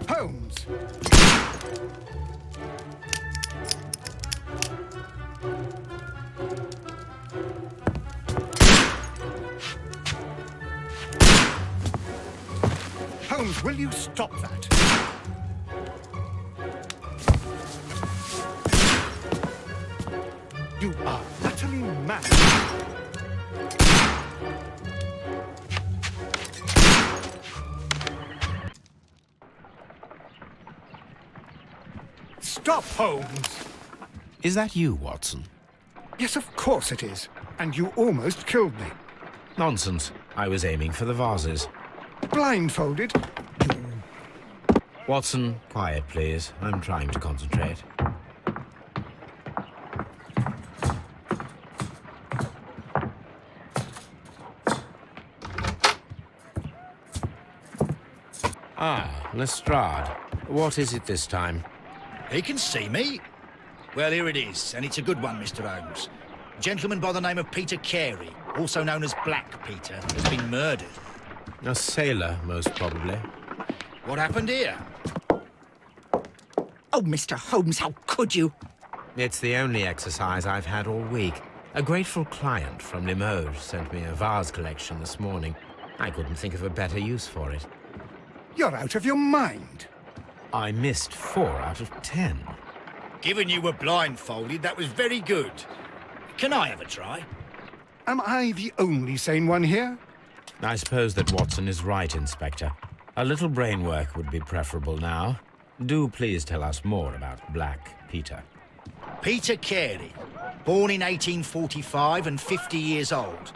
Holmes! Holmes, will you stop that? You are utterly mad. Stop, Holmes! Is that you, Watson? Yes, of course it is. And you almost killed me. Nonsense. I was aiming for the vases. Blindfolded? Watson, quiet, please. I'm trying to concentrate. Ah, Lestrade. What is it this time? He can see me. Well, here it is, and it's a good one, Mr. Holmes. A gentleman by the name of Peter Carey, also known as Black Peter, has been murdered. A sailor, most probably. What happened here? Oh, Mr. Holmes, how could you? It's the only exercise I've had all week. A grateful client from Limoges sent me a vase collection this morning. I couldn't think of a better use for it. You're out of your mind. I missed 4 out of 10. Given you were blindfolded, that was very good. Can I have a try? Am I the only sane one here? I suppose that Watson is right, Inspector. A little brain work would be preferable now. Do please tell us more about Black Peter. Peter Carey, born in 1845 and 50 years old.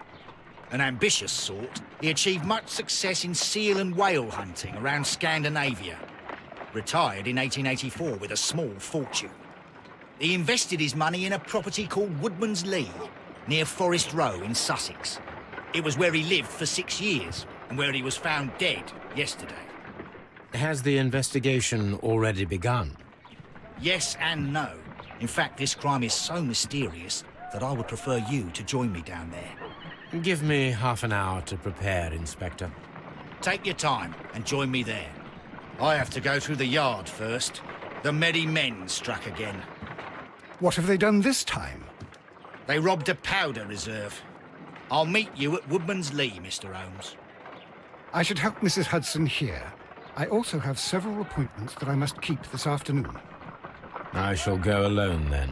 An ambitious sort, he achieved much success in seal and whale hunting around Scandinavia. Retired in 1884 with a small fortune. He invested his money in a property called Woodman's Lee, near Forest Row in Sussex. It was where he lived for 6 years, and where he was found dead yesterday. Has the investigation already begun? Yes and no. In fact, this crime is so mysterious that I would prefer you to join me down there. Give me half an hour to prepare, Inspector. Take your time and join me there. I have to go through the yard first. The merry men struck again. What have they done this time? They robbed a powder reserve. I'll meet you at Woodman's Lee, Mr. Holmes. I should help Mrs. Hudson here. I also have several appointments that I must keep this afternoon. I shall go alone, then.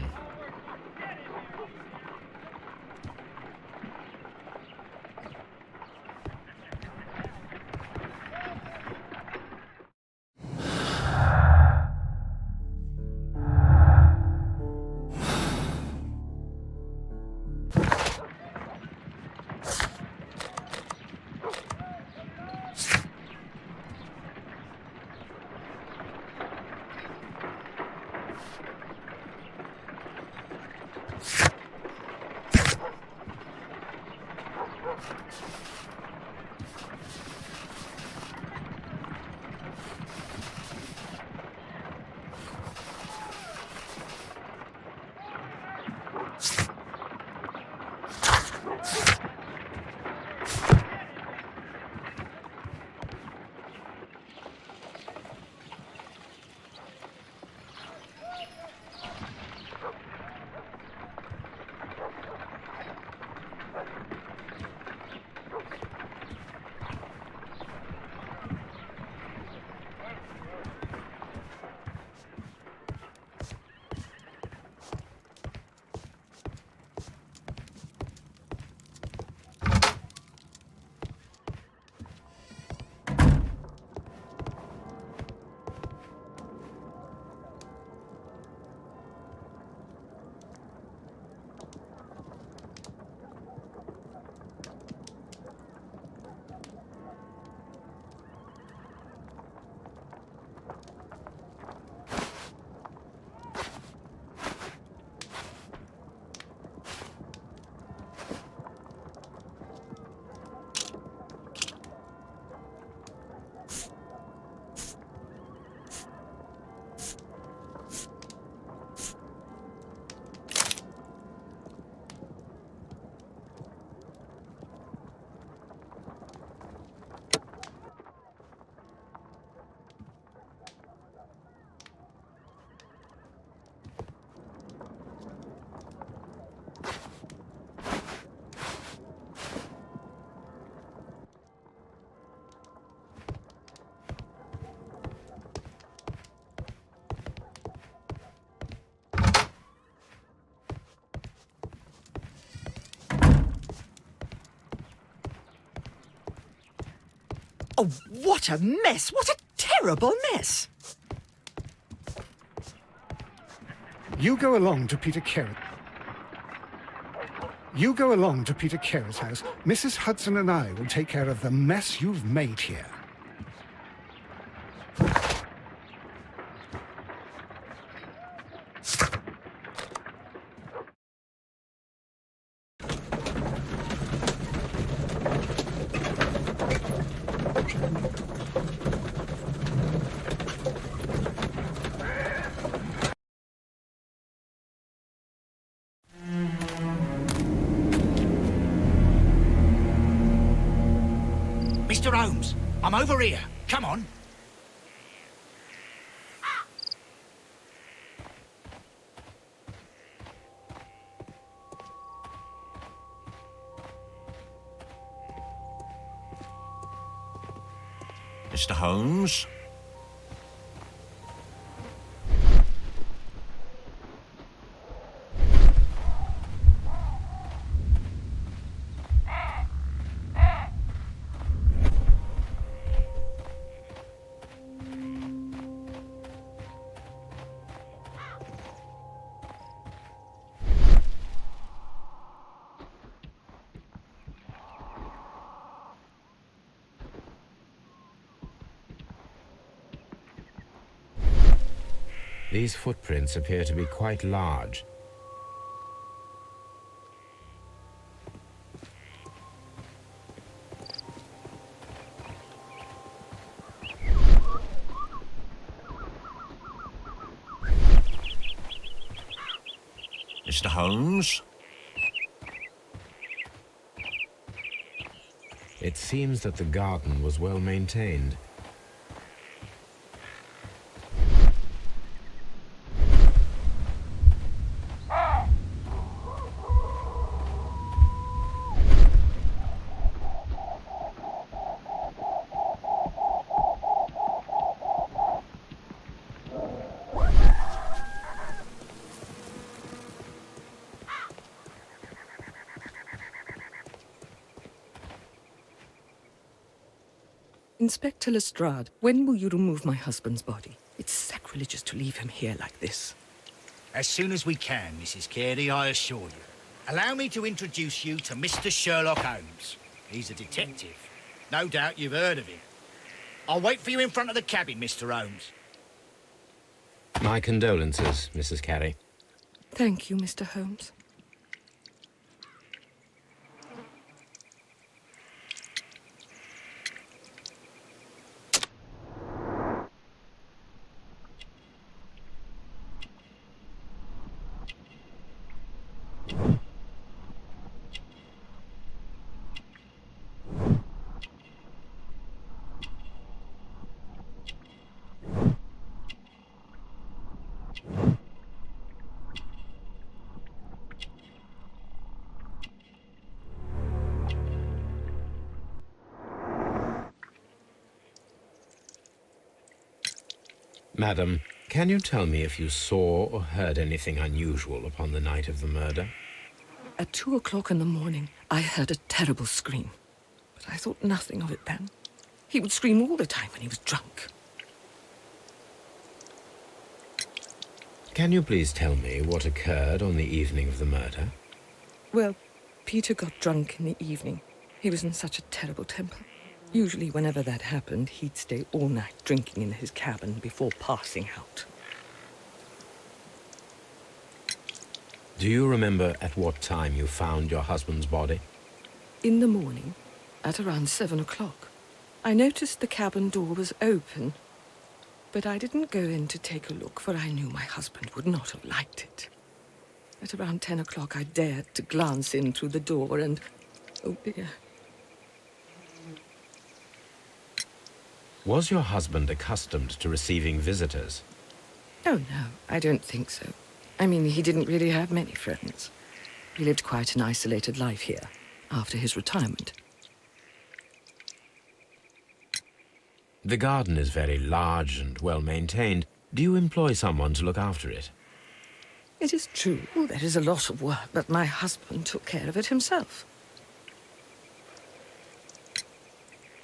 Oh, what a mess! What a terrible mess! You go along to Peter Carey. You go along to Peter Carey's house. Mrs. Hudson and I will take care of the mess you've made here. Mr. Holmes, I'm over here. Come on. Mr. Holmes? These footprints appear to be quite large. Mr. Holmes? It seems that the garden was well maintained. Inspector Lestrade, when will you remove my husband's body? It's sacrilegious to leave him here like this. As soon as we can, Mrs. Carey, I assure you. Allow me to introduce you to Mr. Sherlock Holmes. He's a detective. No doubt you've heard of him. I'll wait for you in front of the cabin, Mr. Holmes. My condolences, Mrs. Carey. Thank you, Mr. Holmes. Madam, can you tell me if you saw or heard anything unusual upon the night of the murder? At 2 o'clock in the morning, I heard a terrible scream. But I thought nothing of it then. He would scream all the time when he was drunk. Can you please tell me what occurred on the evening of the murder? Well, Peter got drunk in the evening. He was in such a terrible temper. Usually whenever that happened, he'd stay all night drinking in his cabin before passing out. Do you remember at what time you found your husband's body? In the morning, at around 7 o'clock, I noticed the cabin door was open, but I didn't go in to take a look, for I knew my husband would not have liked it. At around 10 o'clock, I dared to glance in through the door and... oh dear. Was your husband accustomed to receiving visitors? Oh, no, I don't think so. I mean, he didn't really have many friends. He lived quite an isolated life here, after his retirement. The garden is very large and well-maintained. Do you employ someone to look after it? It is true, there is a lot of work, but my husband took care of it himself.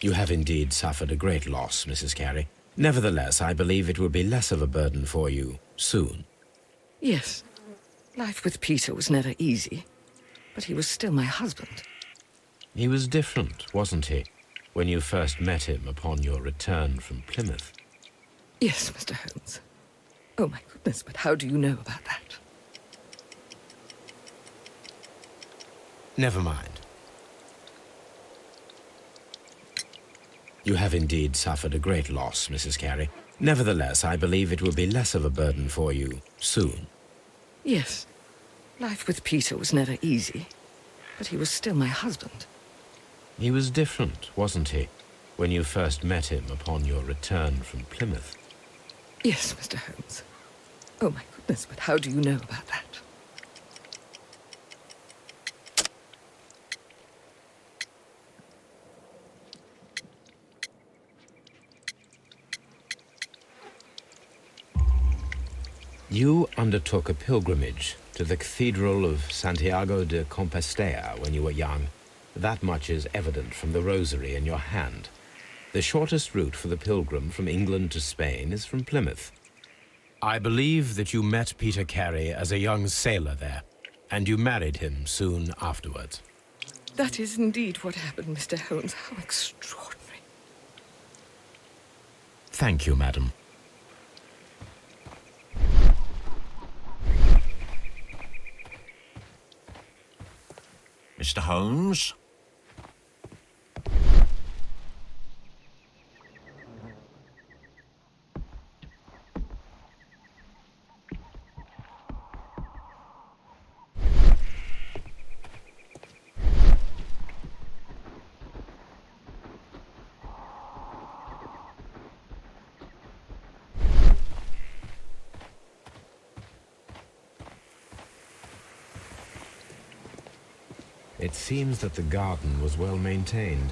You have indeed suffered a great loss, Mrs. Carey. Nevertheless, I believe it will be less of a burden for you soon. Yes, life with Peter was never easy, but he was still my husband. He was different, wasn't he, when you first met him upon your return from Plymouth? Yes, Mr. Holmes. Oh, my goodness, but how do you know about that? Never mind. You have indeed suffered a great loss, Mrs. Carey. Nevertheless, I believe it will be less of a burden for you soon. Yes, life with Peter was never easy, but he was still my husband. He was different, wasn't he, when you first met him upon your return from Plymouth? Yes, Mr. Holmes. Oh, my goodness, but how do you know about that? You undertook a pilgrimage to the Cathedral of Santiago de Compostela when you were young. That much is evident from the rosary in your hand. The shortest route for the pilgrim from England to Spain is from Plymouth. I believe that you met Peter Carey as a young sailor there, and you married him soon afterwards. That is indeed what happened, Mr. Holmes. How extraordinary. Thank you, madam. Mr. Holmes? It seems that the garden was well maintained.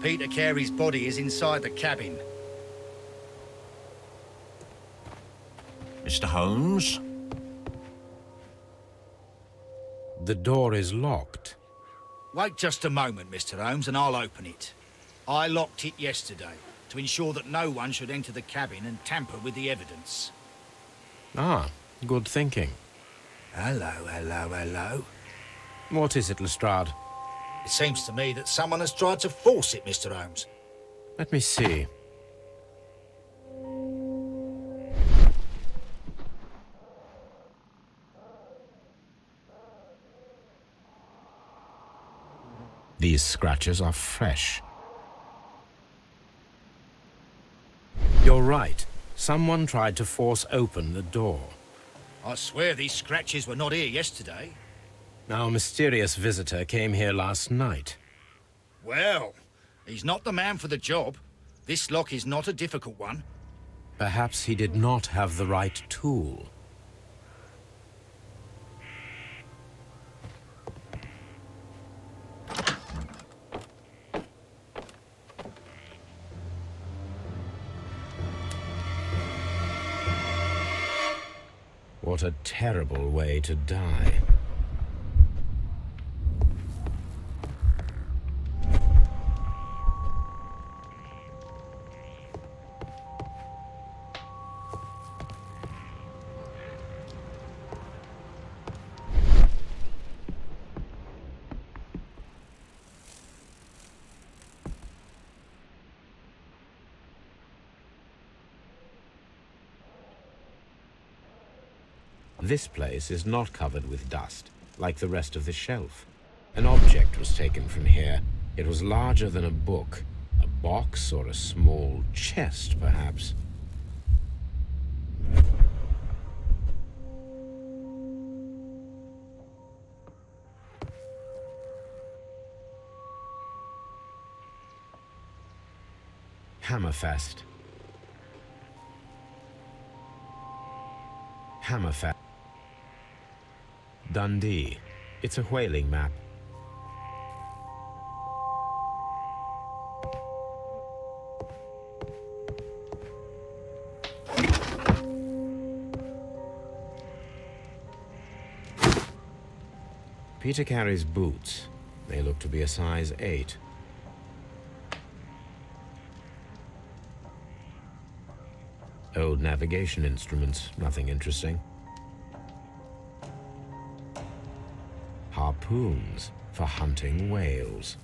Peter Carey's body is inside the cabin. Mr. Holmes? The door is locked. Wait just a moment, Mr. Holmes, and I'll open it. I locked it yesterday to ensure that no one should enter the cabin and tamper with the evidence. Ah, good thinking. Hello, hello, hello. What is it, Lestrade? It seems to me that someone has tried to force it, Mr. Holmes. Let me see. These scratches are fresh. Your right. Someone tried to force open the door. I swear these scratches were not here yesterday. Our mysterious visitor came here last night. Well, he's not the man for the job. This lock is not a difficult one. Perhaps he did not have the right tool. What a terrible way to die. This place is not covered with dust, like the rest of the shelf. An object was taken from here. It was larger than a book. A box or a small chest, perhaps. Hammerfest. Hammerfest. Dundee. It's a whaling map. Peter carries boots. They look to be a size 8. Old navigation instruments, nothing interesting. Harpoons for hunting whales.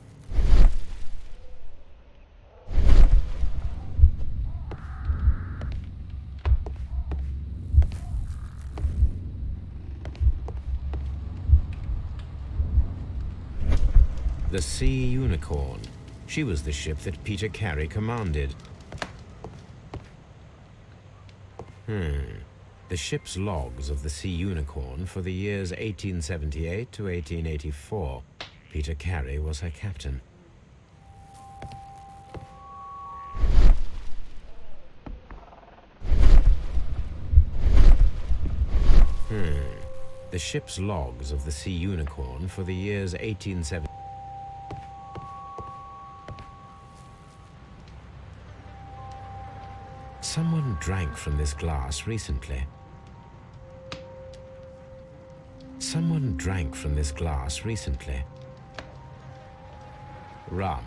The Sea Unicorn. She was the ship that Peter Carey commanded. The ship's logs of the Sea Unicorn for the years 1878 to 1884. Peter Carey was her captain. The ship's logs of the Sea Unicorn for the years 1870. Someone drank from this glass recently. Someone drank from this glass recently. Rum,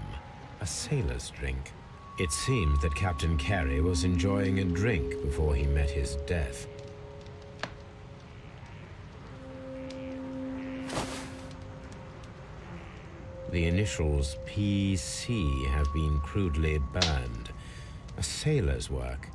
a sailor's drink. It seemed that Captain Carey was enjoying a drink before he met his death. The initials PC have been crudely burned. A sailor's work.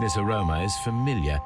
This aroma is familiar.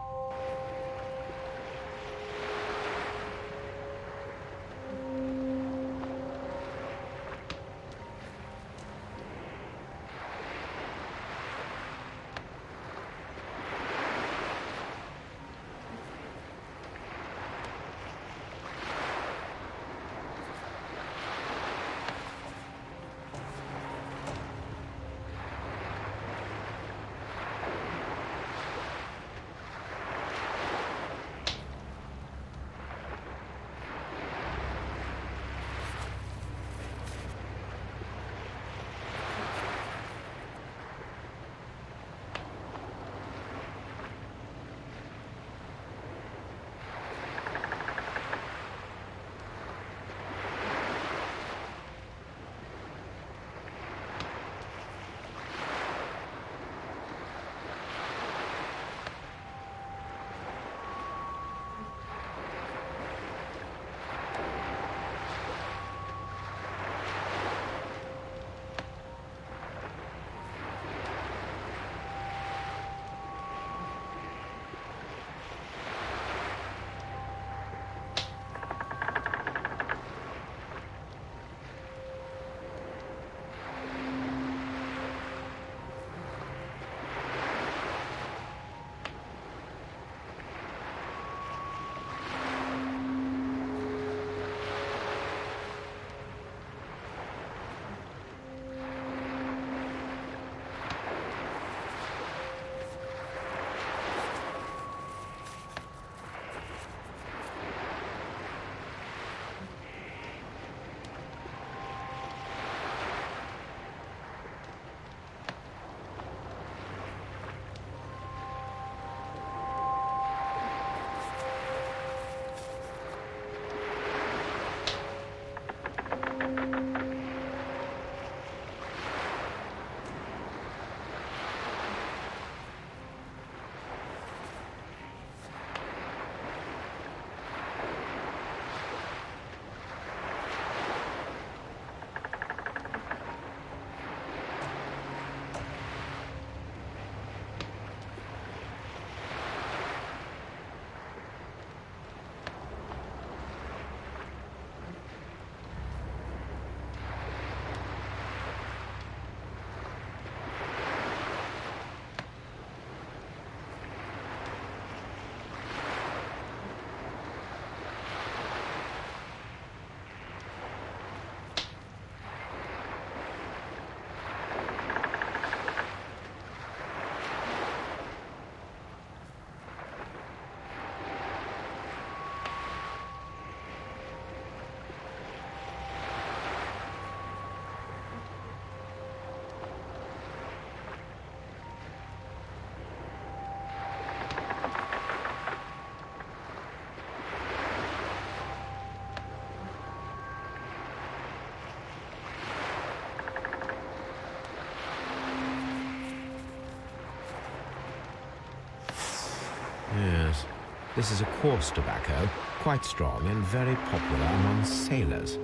This is a coarse tobacco, quite strong and very popular among sailors.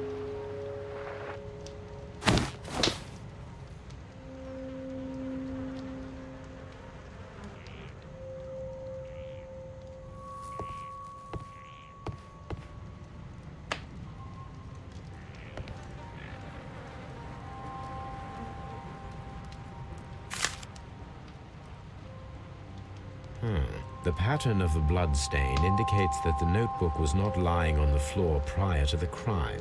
The pattern of the blood stain indicates that the notebook was not lying on the floor prior to the crime.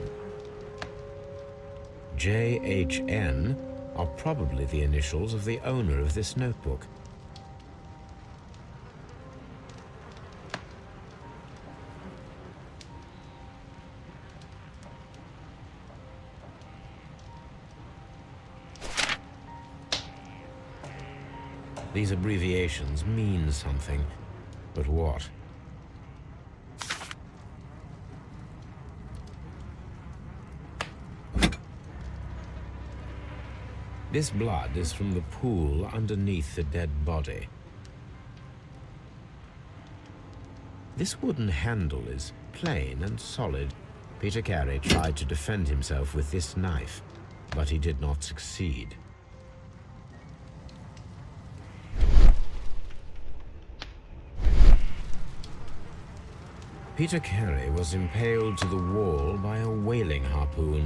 JHN are probably the initials of the owner of this notebook. These abbreviations mean something, but what? This blood is from the pool underneath the dead body. This wooden handle is plain and solid. Peter Carey tried to defend himself with this knife, but he did not succeed. Peter Carey was impaled to the wall by a whaling harpoon.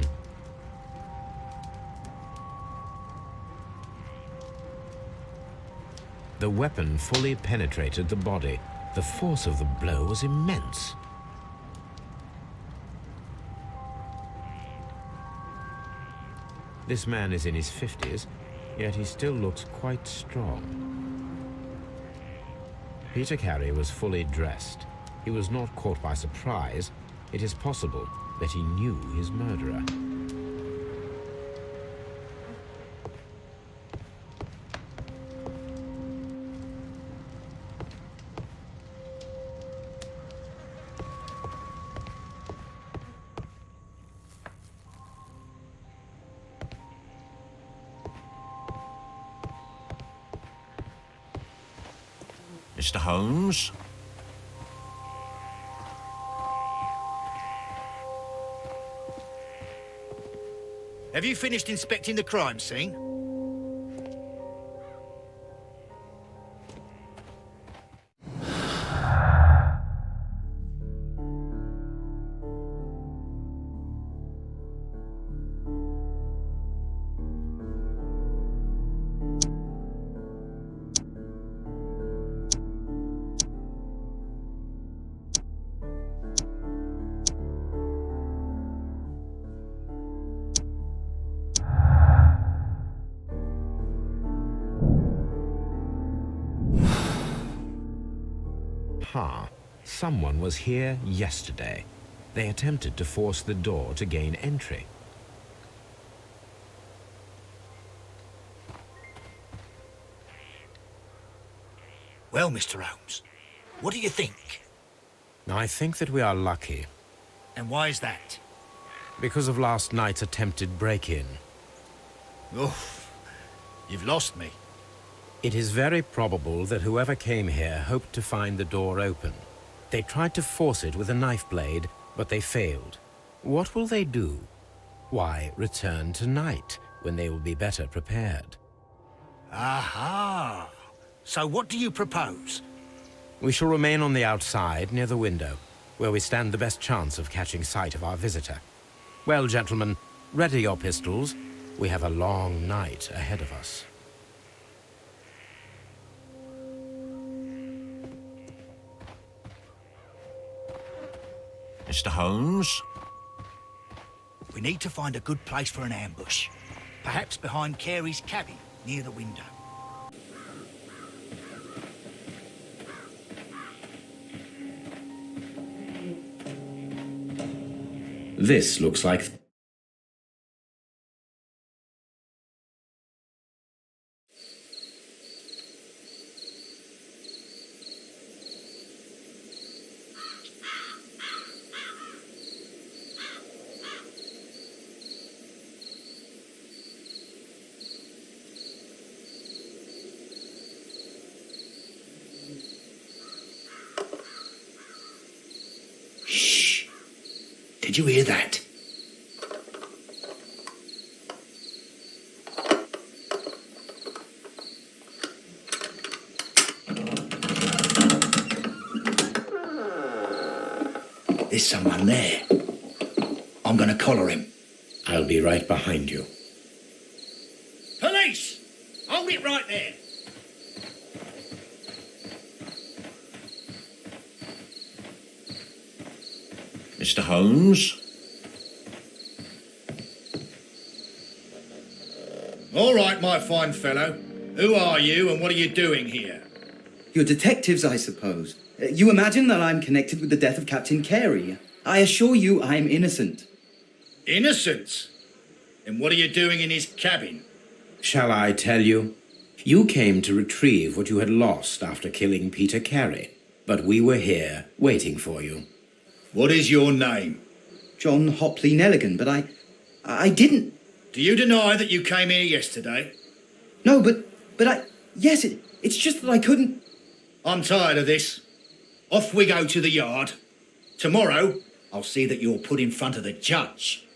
The weapon fully penetrated the body. The force of the blow was immense. This man is in his 50s, yet he still looks quite strong. Peter Carey was fully dressed. He was not caught by surprise. It is possible that he knew his murderer. Mr. Holmes? Have you finished inspecting the crime scene? Someone was here yesterday. They attempted to force the door to gain entry. Well, Mr. Holmes, what do you think? I think that we are lucky. And why is that? Because of last night's attempted break-in. Oof, you've lost me. It is very probable that whoever came here hoped to find the door open. They tried to force it with a knife blade, but they failed. What will they do? Why, return tonight, when they will be better prepared. Aha! So what do you propose? We shall remain on the outside, near the window, where we stand the best chance of catching sight of our visitor. Well, gentlemen, ready your pistols. We have a long night ahead of us. Mr. Holmes? We need to find a good place for an ambush. Perhaps behind Carey's cabin, near the window. This looks like... Did you hear that? There's someone there. I'm gonna collar him. I'll be right behind you. Police! Hold it right there. Mr. Holmes? All right, my fine fellow. Who are you and what are you doing here? You're detectives, I suppose. You imagine that I'm connected with the death of Captain Carey. I assure you I'm innocent. Innocent? And what are you doing in his cabin? Shall I tell you? You came to retrieve what you had lost after killing Peter Carey, but we were here waiting for you. What is your name? John Hopley Nelligan, but I didn't... Do you deny that you came here yesterday? No, but I... Yes, it's just that I couldn't... I'm tired of this. Off we go to the yard. Tomorrow, I'll see that you're put in front of the judge.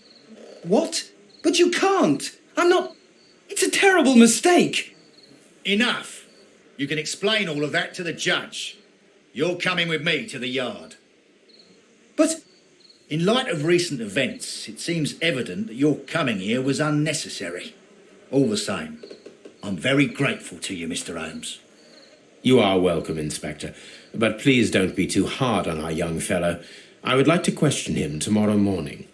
What? But you can't. I'm not... It's a terrible mistake. Enough. You can explain all of that to the judge. You're coming with me to the yard. But... In light of recent events, it seems evident that your coming here was unnecessary. All the same, I'm very grateful to you, Mr. Holmes. You are welcome, Inspector, but please don't be too hard on our young fellow. I would like to question him tomorrow morning.